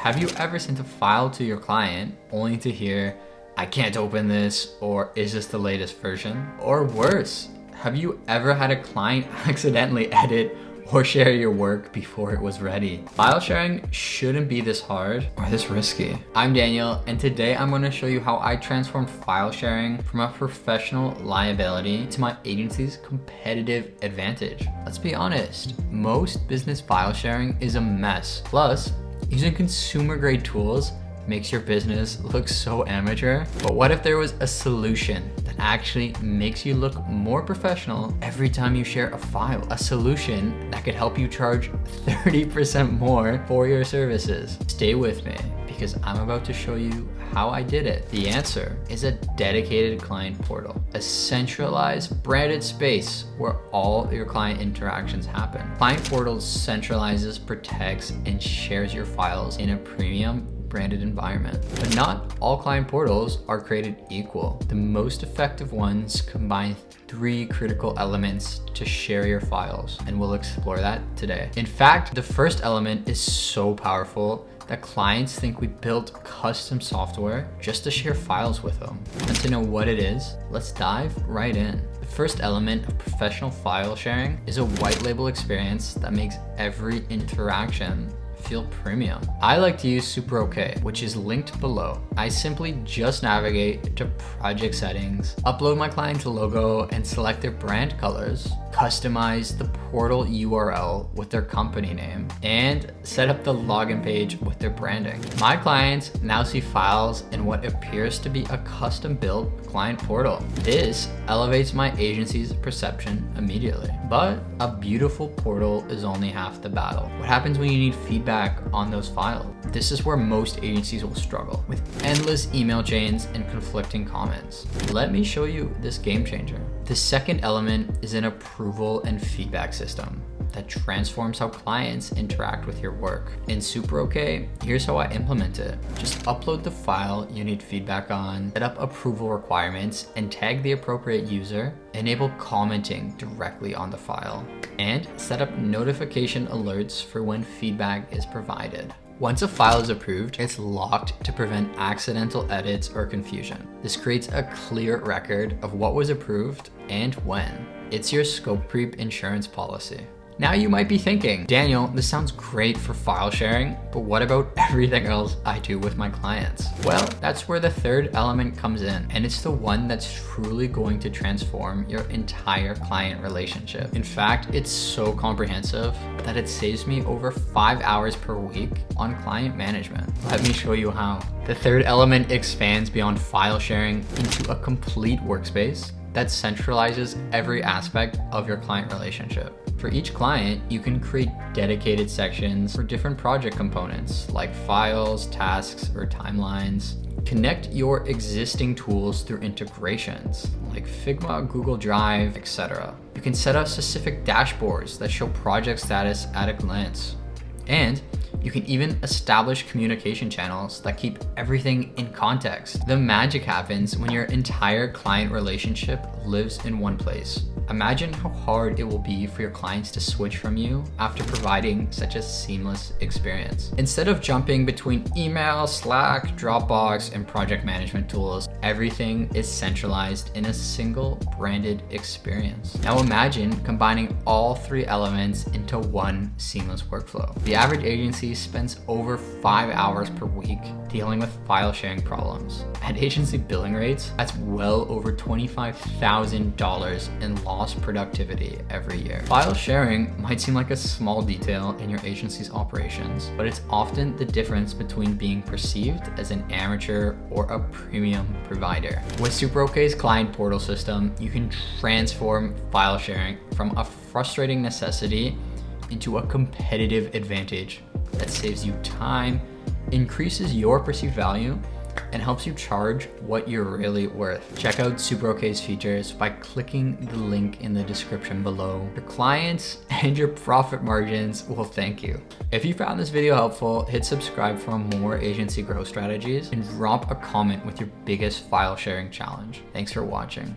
Have you ever sent a file to your client only to hear, "I can't open this," or "Is this the latest version?" Or worse, have you ever had a client accidentally edit or share your work before it was ready? File sharing shouldn't be this hard or this risky. I'm Daniel, and today I'm going to show you how I transformed file sharing from a professional liability to my agency's competitive advantage. Let's be honest, most business file sharing is a mess. Plus, using consumer grade tools makes your business look so amateur. But what if there was a solution that actually makes you look more professional every time you share a file? A solution that could help you charge 30% more for your services. Stay with me because I'm about to show you how I did it. The answer is a dedicated client portal, a centralized branded space where all your client interactions happen. Client portals centralizes, protects, and shares your files in a premium branded environment. But not all client portals are created equal. The most effective ones combine 3 critical elements to share your files, and we'll explore that today. In fact, the first element is so powerful that clients think we built custom software just to share files with them. And to know what it is, let's dive right in. The first element of professional file sharing is a white label experience that makes every interaction feel premium. I like to use Super OK, which is linked below. I simply just navigate to project settings, upload my client's logo and select their brand colors, customize the portal URL with their company name, and set up the login page with their branding. My clients now see files in what appears to be a custom built client portal. This elevates my agency's perception immediately. But a beautiful portal is only half the battle. What happens when you need feedback on those files? This is where most agencies will struggle, with endless email chains and conflicting comments. Let me show you this game changer. The second element is an approval and feedback system that transforms how clients interact with your work. In Super OK, here's how I implement it. Just upload the file you need feedback on, set up approval requirements, and tag the appropriate user, enable commenting directly on the file, and set up notification alerts for when feedback is provided. Once a file is approved, it's locked to prevent accidental edits or confusion. This creates a clear record of what was approved and when. It's your scope creep insurance policy. Now you might be thinking, Daniel, this sounds great for file sharing, but what about everything else I do with my clients? Well, that's where the third element comes in, and it's the one that's truly going to transform your entire client relationship. In fact, it's so comprehensive that it saves me over 5 hours per week on client management. Let me show you how. The third element expands beyond file sharing into a complete workspace that centralizes every aspect of your client relationship. For each client, you can create dedicated sections for different project components like files, tasks, or timelines. Connect your existing tools through integrations like Figma, Google Drive, etc. You can set up specific dashboards that show project status at a glance. And you can even establish communication channels that keep everything in context. The magic happens when your entire client relationship lives in one place. Imagine how hard it will be for your clients to switch from you after providing such a seamless experience. Instead of jumping between email, Slack, Dropbox, and project management tools, everything is centralized in a single branded experience. Now imagine combining all 3 elements into one seamless workflow. The average agency spends over 5 hours per week dealing with file sharing problems. At agency billing rates, that's well over $25,000 in lost productivity every year. File sharing might seem like a small detail in your agency's operations, but it's often the difference between being perceived as an amateur or a premium provider. With Super OK's client portal system, you can transform file sharing from a frustrating necessity into a competitive advantage that saves you time, increases your perceived value, and helps you charge what you're really worth. Check out Super OK's features by clicking the link in the description below. Your clients and your profit margins will thank you. If you found this video helpful, hit subscribe for more agency growth strategies and drop a comment with your biggest file sharing challenge. Thanks for watching.